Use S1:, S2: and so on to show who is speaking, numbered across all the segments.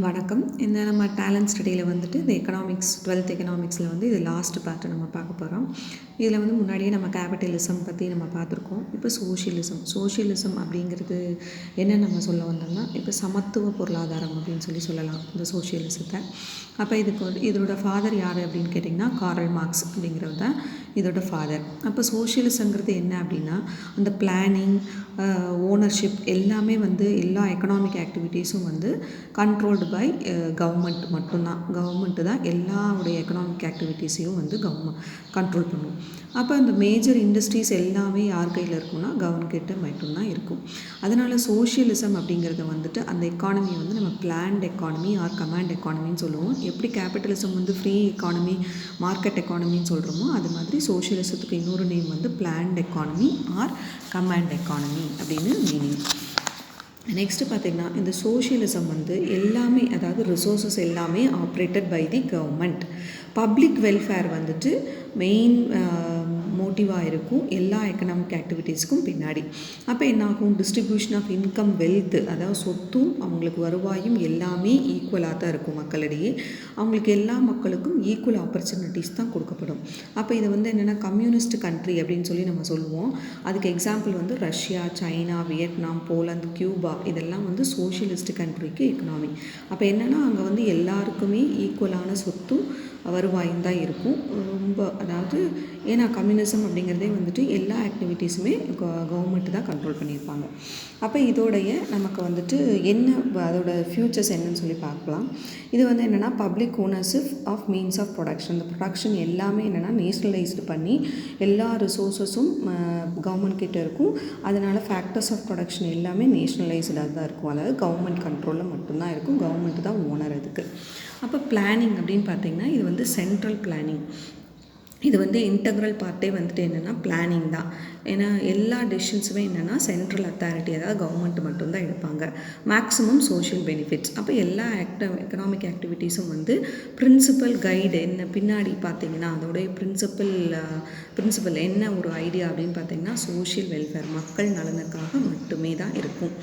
S1: வணக்கம். இந்த நம்ம டேலண்ட் ஸ்டடியில் வந்துட்டு இந்த எக்கனாமிக்ஸ் 12th எக்கனாமிக்ஸில் வந்து இது லாஸ்ட் பார்ட்டு நம்ம பார்க்க போகிறோம். இதில் வந்து முன்னாடியே நம்ம கேபிட்டலிசம் பற்றி நம்ம பார்த்துருக்கோம். இப்போ சோஷியலிசம் அப்படிங்கிறது என்ன நம்ம சொல்ல வந்தோம்னா, இப்போ சமத்துவ பொருளாதாரம் அப்படின்னு சொல்லலாம் இந்த சோஷியலிசத்தை. அப்போ இதுக்கு வந்து இதோட ஃபாதர் யார் அப்படின்னு கேட்டிங்கன்னா கார்ல் மார்க்ஸ் அப்படிங்கிறது தான் இதோட ஃபாதர். அப்போ சோஷியலிசங்கிறது என்ன அப்படின்னா, அந்த பிளானிங், ஓனர்ஷிப் எல்லாமே வந்து எல்லா எக்கனாமிக் ஆக்டிவிட்டீஸும் வந்து கண்ட்ரோல்டு பை கவர்மெண்ட் மட்டும்தான். கவர்மெண்ட்டு தான் எல்லாருடைய எக்கனாமிக் ஆக்டிவிட்டீஸையும் வந்து கண்ட்ரோல் பண்ணும். அப்போ அந்த மேஜர் இண்டஸ்ட்ரீஸ் எல்லாமே யார் கையில் இருக்கும்னா கவர்மெண்ட்கிட்ட மட்டும்தான் இருக்கும். அதனால் சோஷியலிசம் அப்படிங்கிறத வந்துட்டு அந்த எக்கானமி வந்து நம்ம பிளான்ட் எக்கானமி ஆர் கமாண்ட் எக்கானமின்னு சொல்லுவோம். எப்படி கேபிட்டலிசம் வந்து ஃப்ரீ எக்கானமி, மார்க்கெட் எக்கானமின்னு சொல்கிறோமோ அது மாதிரி சோஷியலிசத்துக்கு இன்னொரு நேம் வந்து planned economy or command economy அப்படின்னு மீனிங். நெக்ஸ்ட்டு பார்த்திங்கன்னா இந்த சோஷியலிசம் வந்து எல்லாமே, அதாவது ரிசோர்ஸஸ் எல்லாமே operated by the government. Public welfare வந்துட்டு மெயின் மோட்டிவாக இருக்கும் எல்லா எக்கனாமிக் ஆக்டிவிட்டீஸ்க்கும் பின்னாடி. அப்போ என்னாகும், டிஸ்ட்ரிபியூஷன் ஆஃப் இன்கம், வெல்த்து, அதாவது சொத்தும் அவங்களுக்கு வருவாயும் எல்லாமே ஈக்குவலாக தான் இருக்கும் மக்களிடையே. அவங்களுக்கு எல்லா மக்களுக்கும் ஈக்குவல் ஆப்பர்ச்சுனிட்டிஸ் தான் கொடுக்கப்படும். அப்போ இது வந்து என்னென்னா கம்யூனிஸ்ட் கண்ட்ரி அப்படின்னு சொல்லி நம்ம சொல்லுவோம். அதுக்கு எக்ஸாம்பிள் வந்து Russia, China, Vietnam, Poland, Cuba இதெல்லாம் வந்து சோஷியலிஸ்ட் கண்ட்ரிக்கு எக்கனாமி. அப்போ என்னென்னா அங்கே வந்து எல்லாருக்குமே ஈக்குவலான சொத்தும் வருவாயும் தான் இருக்கும். ரொம்ப அதாவது ஏன்னா கம்யூனிசம் அப்படிங்கிறதே வந்துட்டு எல்லா ஆக்டிவிட்டீஸுமே கவர்மெண்ட்டு தான் கண்ட்ரோல் பண்ணியிருப்பாங்க. அப்போ இதோடைய நமக்கு வந்துட்டு என்ன அதோட ஃப்யூச்சர்ஸ் என்னன்னு சொல்லி பார்க்கலாம். இது வந்து என்னென்னா public ownership of means of production. இந்த ப்ரொடக்ஷன் எல்லாமே என்னென்னா நேஷ்னலைஸ்டு பண்ணி எல்லா ரிசோர்ஸஸும் கவர்மெண்ட் கிட்ட இருக்கும். அதனால் ஃபேக்டர்ஸ் ஆஃப் ப்ரொடக்ஷன் எல்லாமே நேஷ்னலைஸ்டாக தான் இருக்கும். அதாவது கவர்மெண்ட் கண்ட்ரோலில் மட்டும்தான் இருக்கும். கவர்மெண்ட்டு தான் ஓனர் அதுக்கு. அப்போ பிளானிங் அப்படின்னு பார்த்திங்கன்னா இது வந்து சென்ட்ரல் பிளானிங். இது வந்து இன்டெக்ரல் பார்ட்டே வந்துட்டு என்னென்னா பிளானிங் தான். ஏன்னா எல்லா டெசிஷன்ஸுமே என்னென்னா சென்ட்ரல் அத்தாரிட்டி, அதாவது கவர்மெண்ட் மட்டும்தான் எடுப்பாங்க. Maximum social benefits. அப்போ எல்லா எக்கனாமிக் ஆக்டிவிட்டீஸும் வந்து பிரின்சிபல் கைடு என்ன பின்னாடி பார்த்திங்கன்னா அதோடைய பிரின்சிபல் என்ன ஒரு ஐடியா அப்படின்னு பார்த்திங்கன்னா சோஷியல் வெல்ஃபேர், மக்கள் நலனுக்காக மட்டுமே தான் இருக்கும்.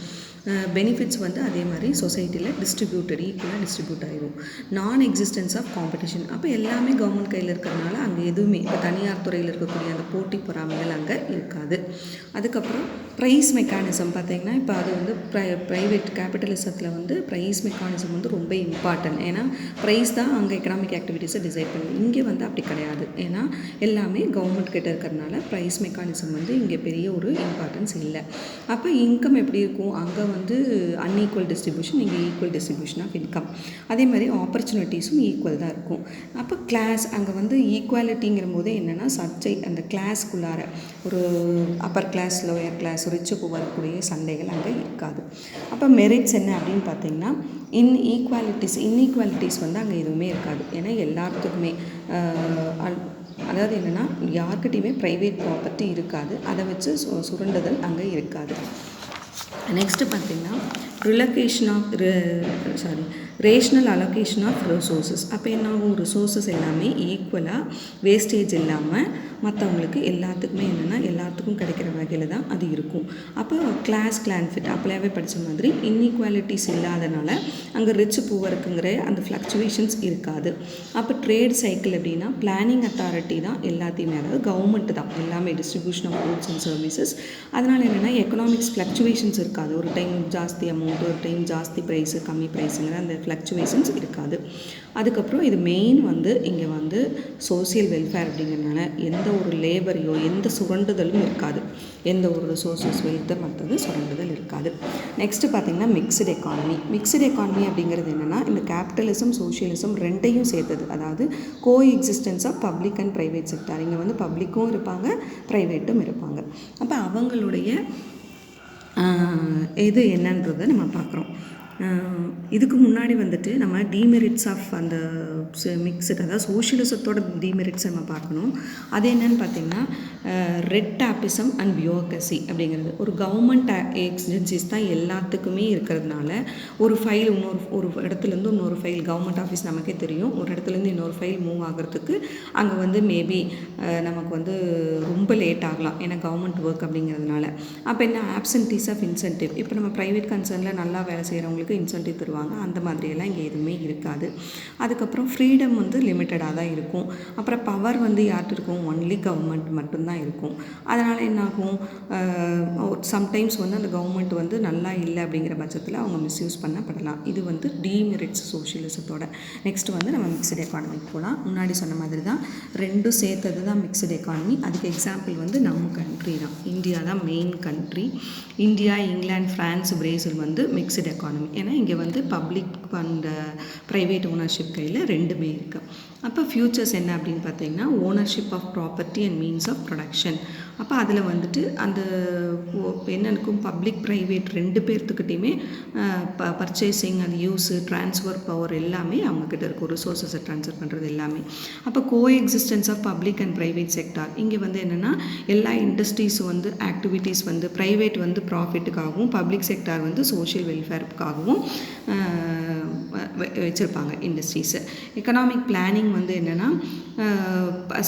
S1: பெனிஃபிட்ஸ் வந்து அதே மாதிரி சொசைட்டியில் ஈக்குவலாக டிஸ்ட்ரிபியூட் ஆகிடும். நான் எக்ஸிஸ்டன்ஸ் ஆஃப் காம்படிஷன். அப்போ எல்லாமே கவர்மெண்ட் கையில் இருக்கிறதுனால அங்கே எதுவுமே இப்போ தனியார் துறையில் இருக்கக்கூடிய அந்த போட்டி பொறாமைகள் அங்கே இருக்காது. அதுக்கப்புறம் ப்ரைஸ் மெக்கானிசம் பார்த்திங்கன்னா இப்போ அது வந்து ப்ரைவேட் கேபிட்டலிசத்தில் வந்து ப்ரைஸ் மெக்கானிசம் வந்து ரொம்ப இம்பார்ட்டன்ட். ஏன்னா ப்ரைஸ் தான் அங்கே எக்கனாமிக் ஆக்டிவிட்டீஸை டிசைட் பண்ணும். இங்கே வந்து அப்படி கிடையாது. ஏன்னா எல்லாமே கவர்மெண்ட் கிட்ட இருக்கிறதுனால ப்ரைஸ் மெக்கானிசம் வந்து இங்கே பெரிய ஒரு இம்பார்ட்டன்ஸ் இல்லை. அப்போ இன்கம் எப்படி இருக்கும், அங்கே வந்து அன்ஈக்குவல் டிஸ்ட்ரிபியூஷன், இங்கே ஈக்குவல் டிஸ்ட்ரிபியூஷன் ஆஃப் இன்கம். அதே மாதிரி ஆப்பர்ச்சுனிட்டிஸும் ஈக்குவல் தான் இருக்கும். அப்போ கிளாஸ் அங்கே வந்து ஈக்குவாலிட்டிங்கிற போது என்னென்னா சர்ச்சை அந்த கிளாஸ்க்குள்ளார ஒரு upper class, lower class, rich வரக்கூடிய சண்டைகள் அங்கே இருக்காது. அப்போ மெரிட்ஸ் என்ன அப்படின்னு பார்த்திங்கன்னா இன்ஈக்குவாலிட்டிஸ் வந்து அங்கே எதுவுமே இருக்காது. ஏன்னா எல்லாத்துக்குமே அதாவது என்னென்னா யார்கிட்டையுமே ப்ரைவேட் ப்ராப்பர்ட்டி இருக்காது. அதை வச்சு சுரண்டுதல் அங்கே இருக்காது. நெக்ஸ்ட்டு பார்த்திங்கன்னா ரேஷ்னல் அலோகேஷன் ஆஃப் ரிசோர்ஸஸ். அப்போ என்னாகும், ரிசோர்ஸஸ் எல்லாமே ஈக்குவலாக வேஸ்டேஜ் இல்லாமல் மற்றவங்களுக்கு எல்லாத்துக்குமே என்னென்னா எல்லாத்துக்கும் கிடைக்கிற வகையில் தான் அது இருக்கும். அப்போ கிளான் ஃபிட் அப்போவே படித்த மாதிரி இன்இக்வாலிட்டிஸ் இல்லாதனால அங்கே ரிச் புவருக்குங்கிற அந்த ஃப்ளக்சுவேஷன்ஸ் இருக்காது. அப்போ ட்ரேட் சைக்கிள் எப்படின்னா பிளானிங் அத்தாரிட்டி தான் எல்லாத்தையுமே, அதாவது கவர்மெண்ட் தான் எல்லாமே distribution of goods and services. அதனால் என்னென்னா எக்கனாமிக்ஸ் ஃப்ளக்சுவேஷன்ஸ் இருக்காது. ஒரு டைம் ஜாஸ்தி அமௌண்ட், ஒரு டைம் ஜாஸ்தி ப்ரைஸு, கம்மி ப்ரைஸுங்கிற அந்த ஃப்ளக்சுவேஷன்ஸ் இருக்காது. அதுக்கப்புறம் இது மெயின் வந்து இங்கே வந்து சோசியல் வெல்ஃபேர் அப்படிங்கிறதுனால எந்த ஒரு லேபரையோ எந்த சுரண்டுதலும் இருக்காது. எந்த ஒரு ரிசோர்ஸஸ் வெல்த்தை மற்றது சுரண்டுதல் இருக்காது. நெக்ஸ்ட்டு பார்த்திங்கன்னா மிக்சடு எக்கானமி அப்படிங்கிறது என்னென்னா இந்த கேபிட்டலிசம், சோஷியலிசம் ரெண்டையும் சேர்த்தது. அதாவது coexistence of public and private sector. இங்கே வந்து பப்ளிக்கும் இருப்பாங்க, ப்ரைவேட்டும் இருப்பாங்க. அப்போ அவங்களுடைய இது என்னன்றதை நம்ம பார்க்குறோம். இதுக்கு முன்னாடி வந்துட்டு நம்ம டிமெரிட்ஸ் ஆஃப் அந்த மிக்சட், அதாவது சோஷியலிசத்தோட டிமெரிட்ஸ் நம்ம பார்க்கணும். அது என்னன்னு பார்த்திங்கன்னா ரெட் டேப்பிசம் அண்ட் பியூரோக்ரசி அப்படிங்கிறது. ஒரு கவர்மெண்ட் ஏஜென்சிஸ் தான் எல்லாத்துக்குமே இருக்கிறதுனால ஒரு ஃபைல் ஒரு இடத்துலேருந்து இன்னொரு ஃபைல், கவர்மெண்ட் ஆஃபீஸ் நமக்கே தெரியும், ஒரு இடத்துலேருந்து இன்னொரு ஃபைல் மூவ் ஆகிறதுக்கு அங்கே வந்து மேபி நமக்கு வந்து ரொம்ப லேட் ஆகலாம். ஏன்னா கவர்மெண்ட் ஒர்க் அப்படிங்கிறதுனால. அப்போ என்ன ஆப்சன்டீஸ் ஆஃப் இன்சென்டிவ். இப்போ நம்ம ப்ரைவேட் கன்சர்னில் நல்லா வேலை செய்கிறவங்களுக்கு பண்ணுறதுக்கு இன்சென்டிவ் தருவாங்க. அந்த மாதிரியெல்லாம் இங்கே எதுவுமே இருக்காது. அதுக்கப்புறம் ஃப்ரீடம் வந்து லிமிட்டடாக தான் இருக்கும். அப்புறம் பவர் வந்து யார்கிட்ட இருக்கும், ஒன்லி கவர்மெண்ட் மட்டும்தான் இருக்கும். அதனால் என்னாகும், சம்டைம்ஸ் வந்து அந்த கவர்மெண்ட் வந்து நல்லா இல்லை அப்படிங்கிற பட்சத்தில் அவங்க மிஸ்யூஸ் பண்ணப்படலாம். இது வந்து டீமெரிட்ஸ் சோஷியலிசத்தோட. நெக்ஸ்ட் வந்து நம்ம மிக்சட் எக்கானமிக்கு போகலாம். முன்னாடி சொன்ன மாதிரி தான் ரெண்டும் சேர்த்தது தான் மிக்சட் எக்கானமி. அதுக்கு எக்ஸாம்பிள் வந்து நம்ம கண்ட்ரி தான். இந்தியா தான் main country. India, England, France, Brazil வந்து மிக்சட் எக்கானமி. ஏன்னா இங்கே வந்து பப்ளிக் அண்ட் ப்ரைவேட் ஓனர்ஷிப் கையில் ரெண்டுமே இருக்குது. அப்போ ஃப்யூச்சர்ஸ் என்ன அப்படின்னு பார்த்தீங்கன்னா, ownership of property and means of production. அப்போ அதில் வந்துட்டு அந்த என்ன இருக்கும், பப்ளிக் ப்ரைவேட் ரெண்டு பேர்த்துக்கிட்டையுமே பர்ச்சேசிங், அது யூஸு, ட்ரான்ஸ்ஃபர் பவர் எல்லாமே அவங்கக்கிட்ட இருக்கும். ரிசோர்ஸஸை ட்ரான்ஸ்ஃபர் பண்ணுறது எல்லாமே. அப்போ coexistence of public and private sector. இங்கே வந்து என்னென்னா எல்லா இண்டஸ்ட்ரீஸும் வந்து ஆக்டிவிட்டீஸ் வந்து ப்ரைவேட் வந்து ப்ராஃபிட்டுக்காகவும், பப்ளிக் செக்டார் வந்து சோஷியல் வெல்ஃபேருக்காகவும் வச்சுருப்பாங்க இண்டஸ்ட்ரீஸு. எக்கனாமிக் பிளானிங் வந்து என்னென்னா,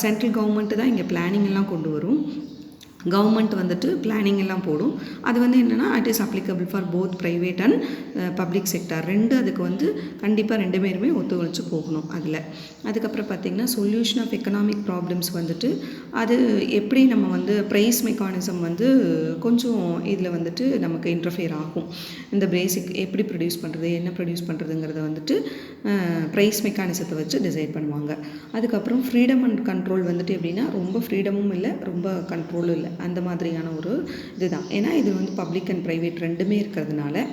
S1: சென்ட்ரல் கவர்மெண்ட்டு தான் இங்கே பிளானிங் எல்லாம் கொண்டு வரும். கவர்மெண்ட் வந்துட்டு பிளானிங் எல்லாம் போடும். அது வந்து என்னென்னா, it is applicable for both private and public sector. அதுக்கு வந்து கண்டிப்பாக ரெண்டு பேருமே ஒத்துழைச்சு போகணும் அதில். அதுக்கப்புறம் பார்த்திங்கன்னா, சொல்யூஷன் ஆஃப் எக்கனாமிக் ப்ராப்ளம்ஸ் வந்துட்டு அது எப்படி நம்ம வந்து ப்ரைஸ் மெக்கானிசம் வந்து கொஞ்சம் இதில் வந்துட்டு நமக்கு இன்டர்ஃபியர் ஆகும். இந்த பேசிக் எப்படி ப்ரொடியூஸ் பண்ணுறது, என்ன ப்ரொடியூஸ் பண்ணுறதுங்கிறத வந்துட்டு ப்ரைஸ் மெக்கானிசத்தை வச்சு டிசைட் பண்ணுவாங்க. அதுக்கப்புறம் ஃப்ரீடம் அண்ட் கண்ட்ரோல் வந்துட்டு எப்படின்னா, ரொம்ப ஃப்ரீடமும் இல்லை, ரொம்ப கண்ட்ரோலும் இல்லை, அந்த மாதிரியான ஒரு இதுதான். ஏன்னா இது வந்து பப்ளிக் அண்ட் ப்ரைவேட் ரெண்டுமே இருக்கிறதுனால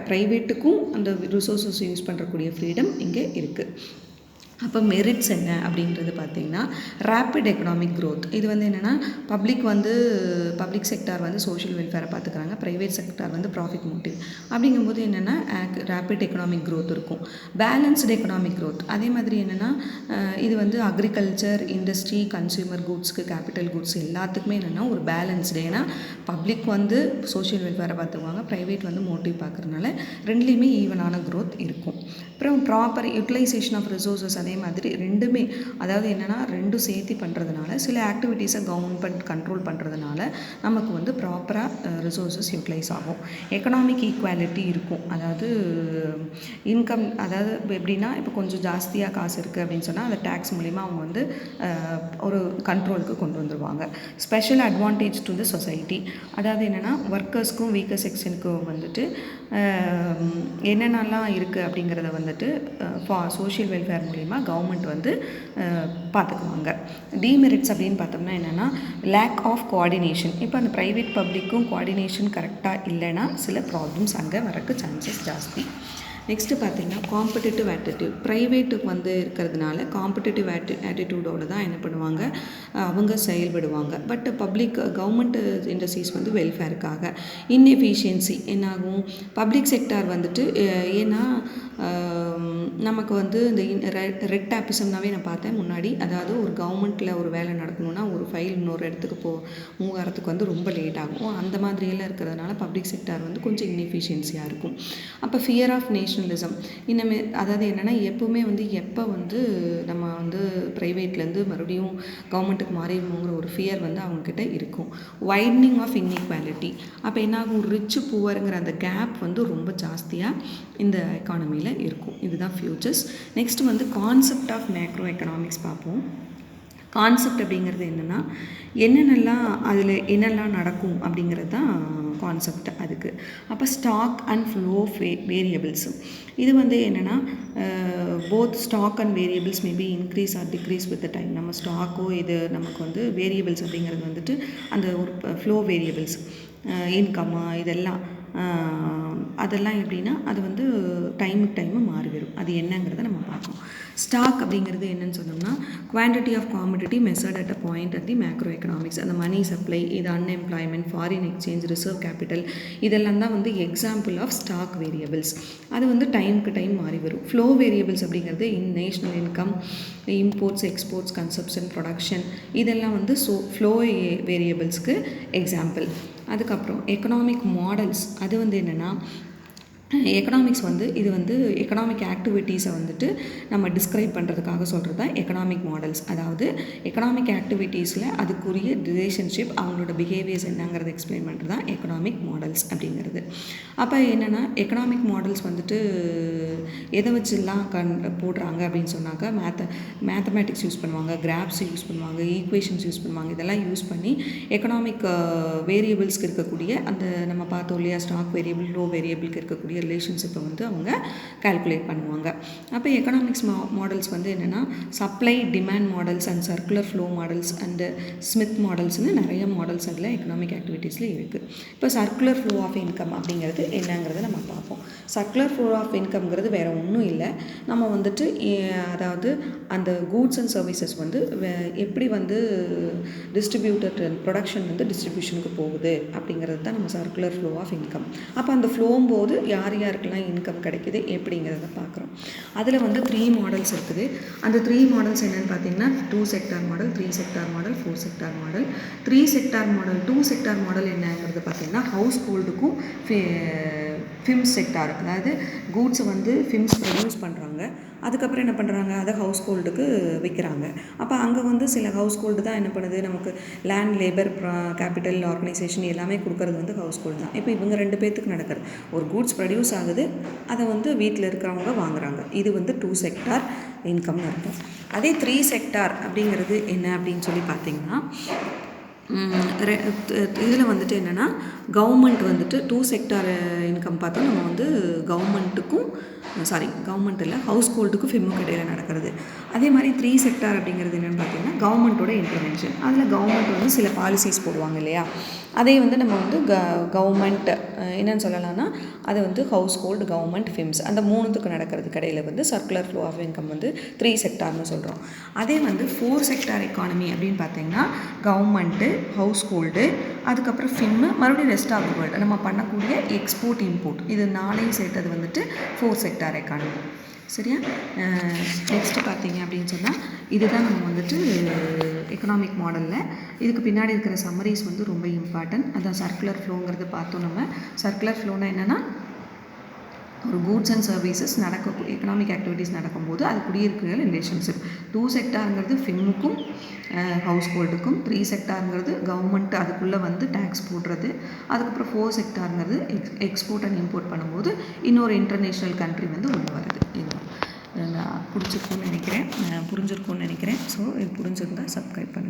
S1: ப்ரைவேட்டுக்கும் அந்த ரிசோர்ஸஸ் யூஸ் பண்ணுறக்கூடிய ஃப்ரீடம் இங்கே இருக்குது. அப்போ மெரிட்ஸ் என்ன அப்படின்றது பார்த்திங்கன்னா, ரேப்பிட் எக்கனாமிக் க்ரோத். இது வந்து என்னென்னா, பப்ளிக் செக்டார் வந்து சோஷியல் வெல்ஃபேரை பார்த்துக்கிறாங்க, ப்ரைவேட் செக்டார் வந்து ப்ராஃபிட் மோட்டிவ். அப்படிங்கும்போது என்னென்னா ரேப்பிட் எக்கனாமிக் க்ரோத் இருக்கும். பேலன்ஸ்டு எக்கனாமிக் க்ரோத் அதே மாதிரி என்னென்னா, இது வந்து அக்ரிகல்ச்சர், இண்டஸ்ட்ரி, கன்சியூமர் குட்ஸ்க்கு, கேபிட்டல் குட்ஸ் எல்லாத்துக்குமே என்னென்னா ஒரு பேலன்ஸ்டு. ஏன்னா பப்ளிக் வந்து சோஷியல் வெல்ஃபேரை பார்த்துக்குவாங்க, ப்ரைவேட் வந்து மோட்டிவ் பார்க்குறதுனால ரெண்டுலேயுமே ஈவனான க்ரோத் இருக்கும். அப்புறம் ப்ராப்பர் யூட்டிலைசேஷன் ஆஃப் ரிசோர்ஸஸ். அதே மாதிரி ரெண்டுமே, அதாவது என்னென்னா ரெண்டும் சேர்த்து பண்ணுறதுனால, சில ஆக்டிவிட்டீஸை கவர்மெண்ட் கண்ட்ரோல் பண்ணுறதுனால நமக்கு வந்து ப்ராப்பராக ரிசோர்ஸஸ் யூட்டிலைஸ் ஆகும். எக்கனாமிக் ஈக்குவாலிட்டி இருக்கும். அதாவது இன்கம், அதாவது எப்படின்னா, இப்போ கொஞ்சம் ஜாஸ்தியாக காசு இருக்குது அப்படின்னு சொன்னால் அந்த டேக்ஸ் மூலிமா அவங்க வந்து ஒரு கண்ட்ரோலுக்கு கொண்டு வந்துடுவாங்க. Special advantage to the society. அதாவது என்னென்னா, ஒர்க்கர்ஸ்க்கும் வீக்கர் செக்ஷனுக்கும் வந்துட்டு என்னென்னலாம் இருக்குது அப்படிங்கிறத வந்துட்டு சோஷியல் வெல்ஃபேர் மூலிமா கவர்மெண்ட் வந்து பார்த்துக்குவாங்க. டிமெரிட்ஸ் அப்படின்னு பார்த்தோம்னா என்னென்னா, லேக் ஆஃப் கோஆர்டினேஷன். இப்போ அந்த ப்ரைவேட் பப்ளிக்கும் கோஆர்டினேஷன் கரெக்டாக இல்லைன்னா சில ப்ராப்ளம்ஸ் அங்கே வரக்கு சான்சஸ் ஜாஸ்தி. நெக்ஸ்ட்டு பார்த்திங்கன்னா, காம்படிட்டிவ் ஆட்டிடியூட். ப்ரைவேட்டுக்கு வந்து இருக்கிறதுனால காம்படிட்டிவ் ஆட்டிடியூடோடு தான் என்ன பண்ணுவாங்க, அவங்க செயல்படுவாங்க. பட் கவர்மெண்ட் இண்டஸ்ட்ரீஸ் வந்து வெல்ஃபேருக்காக. இன்எஃபிஷியன்சி என்னாகும், பப்ளிக் செக்டார் வந்துட்டு ஏன்னா நமக்கு வந்து இந்த ரெட் டேப்பிசம்னாவே நான் பார்த்தேன் முன்னாடி. அதாவது ஒரு கவர்மெண்ட்டில் ஒரு வேலை நடக்கணும்னா ஒரு ஃபைல் இன்னொரு இடத்துக்கு மூவ் ஆகிறதுக்கு வந்து ரொம்ப லேட் ஆகும். அந்த மாதிரியெல்லாம் இருக்கிறதுனால பப்ளிக் செக்டார் வந்து கொஞ்சம் இன்எஃபிஷியன்சியாக இருக்கும். அப்போ ஃபியர் ஆஃப் நேஷனலிசம். அதாவது என்னென்னா, எப்போவுமே வந்து எப்போ வந்து நம்ம வந்து ப்ரைவேட்லேருந்து மறுபடியும் கவர்மெண்ட்டுக்கு மாறிடுவோங்கிற ஒரு ஃபியர் வந்து அவங்கக்கிட்ட இருக்கும். Widening of inequality. அப்போ என்னாகும், ரிச்சு புவருங்கிற அந்த கேப் வந்து ரொம்ப ஜாஸ்தியாக இந்த எக்கானமியில் இருக்கும். இதுதான் ஃபியூச்சர்ஸ். நெக்ஸ்ட் வந்து கான்செப்ட் ஆஃப் மேக்ரோ எக்கனாமிக்ஸ் பார்ப்போம். கான்செப்ட் அப்படிங்கிறது என்னென்னா, அதில் என்னெல்லாம் நடக்கும் அப்படிங்கிறது தான் கான்செப்ட் அதுக்கு. அப்போ ஸ்டாக் அண்ட் ஃப்ளோ வேரியபிள்ஸ். இது வந்து என்னென்னா, both stock and variables maybe increase or decrease with the time. நம்ம ஸ்டாக்கோ இது நமக்கு வந்து வேரியபிள்ஸ் அப்படிங்கிறது வந்துட்டு அந்த ஒரு ஃப்ளோ வேரியபிள்ஸ், இன்கம்மா இதெல்லாம் அதெல்லாம் எப்படின்னா அது வந்து டைமுக்கு மாறி வரும். அது என்னங்கிறத நம்ம பார்க்கணும். ஸ்டாக் அப்படிங்கிறது என்னன்னு சொன்னோம்னா, quantity of commodity measured at a point at the macroeconomics. அந்த மணி சப்ளை, இது unemployment, foreign exchange, reserve capital, இதெல்லாம் தான் வந்து எக்ஸாம்பிள் ஆஃப் ஸ்டாக் வேரியபிள்ஸ். அது வந்து டைமுக்கு மாறி வரும். ஃப்ளோ வேரியபிள்ஸ் அப்படிங்கிறது national income, imports, exports, consumption, production, இதெல்லாம் வந்து ஃப்ளோ வேரியபிள்ஸ்க்கு எக்ஸாம்பிள். அதுக்கப்புறம் எக்கனாமிக் மாடல்ஸ். அது வந்து என்னென்னா, எக்கனாமிக்ஸ் வந்து இது வந்து எக்கனாமிக் ஆக்டிவிட்டீஸை வந்துட்டு நம்ம டிஸ்கிரைப் பண்ணுறதுக்காக சொல்கிறது தான் எக்கனாமிக் மாடல்ஸ். அதாவது எக்கனாமிக் ஆக்டிவிட்டீஸில் அதுக்குரிய ரிலேஷன்ஷிப் அவங்களோட பிஹேவியர்ஸ் என்னங்கிறத எக்ஸ்பிளைன் பண்ணுறது தான் எக்கனாமிக் மாடல்ஸ் அப்படிங்கிறது. அப்போ என்னென்னா எக்கனாமிக் மாடல்ஸ் வந்துட்டு எதை வச்சுலாம் போடுறாங்க அப்படின்னு சொன்னாக்கா மேத்தமேட்டிக்ஸ் யூஸ் பண்ணுவாங்க, கிராஃப்ஸ் யூஸ் பண்ணுவாங்க, ஈக்குவேஷன்ஸ் யூஸ் பண்ணுவாங்க. இதெல்லாம் யூஸ் பண்ணி எக்கனாமிக் வேரியபிள்ஸ்க்கு இருக்கக்கூடிய அந்த நம்ம பார்த்தோம் இல்லையா, ஸ்டாக் வேரியபிள், லோ வேரியபிளுக்கு இருக்கக்கூடிய ரிலேஷன்ஷிப்பை வந்து அவங்க கால்குலேட் பண்ணுவாங்க. அப்போ எக்கனாமிக்ஸ் மாடல்ஸ் வந்து என்னென்னா supply demand models and circular flow models and Smith மாடல்ஸ்னு நிறைய மாடல்ஸ் அதில் எக்கனாமிக் ஆக்டிவிட்டீஸில் இருக்குது. இப்போ சர்க்குலர் ஃப்ளோ ஆஃப் இன்கம் அப்படிங்கிறது என்னங்கிறத நம்ம பார்ப்போம். சர்க்குலர் ஃப்ளோ ஆஃப் இன்கம்ங்கிறது வேறு ஒன்றும் இல்லை. நம்ம வந்துட்டு அதாவது அந்த கூட்ஸ் அண்ட் சர்வீசஸ் வந்து எப்படி வந்து டிஸ்ட்ரிபியூட்டட் ப்ரொடக்ஷன் வந்து டிஸ்ட்ரிபியூஷனுக்கு போகுது அப்படிங்கிறது தான் நம்ம சர்க்குலர் ஃப்ளோ ஆஃப் இன்கம். அப்போ அந்த ஃப்ளோம்போது யார் யாருக்கெல்லாம் இன்கம் கிடைக்குது எப்படிங்கிறத பார்க்குறோம். அதில் வந்து 3 மாடல்ஸ் இருக்குது. அந்த 3 மாடல்ஸ் என்னென்னு பார்த்தீங்கன்னா 2 sector model, 3 sector model, 4 sector model. 3 sector model 2 sector model என்னங்கிறது பார்த்தீங்கன்னா ஹவுஸ் ஹோல்டுக்கும் ஃபிம்ஸ் செக்டார், அதாவது கூட்ஸை வந்து ஃபிம்ஸ் ப்ரொடியூஸ் பண்ணுறாங்க, அதுக்கப்புறம் என்ன பண்ணுறாங்க, அதை ஹவுஸ் ஹோல்டுக்கு விற்கிறாங்க. அப்போ அங்கே வந்து சில ஹவுஸ் ஹோல்டு தான் என்ன பண்ணுது, நமக்கு லேண்ட், லேபர், கேபிட்டல், ஆர்கனைசேஷன் எல்லாமே கொடுக்கறது வந்து ஹவுஸ் ஹோல்டு தான். இப்போ இவங்க 2 பேர்த்துக்கு நடக்கிறது, ஒரு கூட்ஸ் ப்ரொடியூஸ் ஆகுது, அதை வந்து வீட்டில் இருக்கிறவங்க வாங்குறாங்க. இது வந்து 2 செக்டார் இன்கம்னு அர்த்தம். அதே 3 செக்டார் அப்படிங்கிறது என்ன அப்படின்னு சொல்லி பார்த்தீங்கன்னா இதில் வந்துட்டு என்னென்னா கவர்மெண்ட் வந்துட்டு 2 செக்டார் இன்கம் பார்த்தோம். நம்ம வந்து கவர்மெண்ட்டுக்கும் கவர்மெண்ட் இல்லை, ஹவுஸ் ஹோல்டுக்கும் ஃபிம்முக்கு இடையில் நடக்கிறது. அதே மாதிரி 3 செக்டார் அப்படிங்கிறது என்னென்னு பார்த்தீங்கன்னா கவர்மெண்ட்டோட இன்டர்வென்ஷன். அதில் கவர்மெண்ட் வந்து சில பாலிசிஸ் போடுவாங்க இல்லையா, அதே வந்து நம்ம வந்து கவர்மெண்ட் என்னென்னு சொல்லலாம்னா அது வந்து ஹவுஸ் ஹோல்டு, கவர்மெண்ட், ஃபிம்ஸ் அந்த 3த்துக்கு நடக்கிறதுக்கு இடையில் வந்து சர்க்குலர் ஃப்ளோ ஆஃப் இன்கம் வந்து 3 செக்டார்னு சொல்கிறோம். அதே வந்து 4 செக்டார் எக்கானமி அப்படின்னு பார்த்தீங்கன்னா கவர்மெண்ட்டு, ஹவுஸ் ஹோல்டு, அதுக்கப்புறம் ஃபிம்மு, மறுபடியும் ரெஸ்ட் ஆஃப் தி வேர்ல்டு நம்ம பண்ணக்கூடிய எக்ஸ்போர்ட், இம்போர்ட், இது 4ஐயும் சேர்த்தது வந்துட்டு 4 செக்டார் எக்கானமி. சரியா? நெக்ஸ்ட்டு பார்த்தீங்க அப்படின்னு சொன்னால் இதுதான் நம்ம வந்துட்டு எக்கனாமிக் மாடலில் இதுக்கு பின்னாடி இருக்கிற சம்மரிஸ் வந்து ரொம்ப இம்பார்ட்டன்ட். அதான் சர்க்குலர் ஃப்ளோங்கிறது பார்த்தோம். நம்ம சர்க்குலர் ஃப்ளோனா என்னென்னா ஒரு goods and services economic activities நடக்கும்போது அது குடியிருக்கிற ரிலேஷன்ஷிப். 2 செக்டாருங்கிறது ஃபிம்முக்கும் ஹவுஸ் ஹோல்டுக்கும், 3 செக்டாருங்கிறது கவர்மெண்ட் அதுக்குள்ளே வந்து டேக்ஸ் போடுறது, அதுக்கப்புறம் 4 செக்டாருங்கிறது எக்ஸ்போர்ட் அண்ட் இம்போர்ட் பண்ணும்போது இன்னொரு இன்டர்நேஷ்னல் கண்ட்ரி வந்து உள்ள வருது. இது நான் புரிஞ்சிருக்கும்னு நினைக்கிறேன். ஸோ இது புரிஞ்சிருந்தால் சப்ஸ்கிரைப் பண்ணுங்கள்.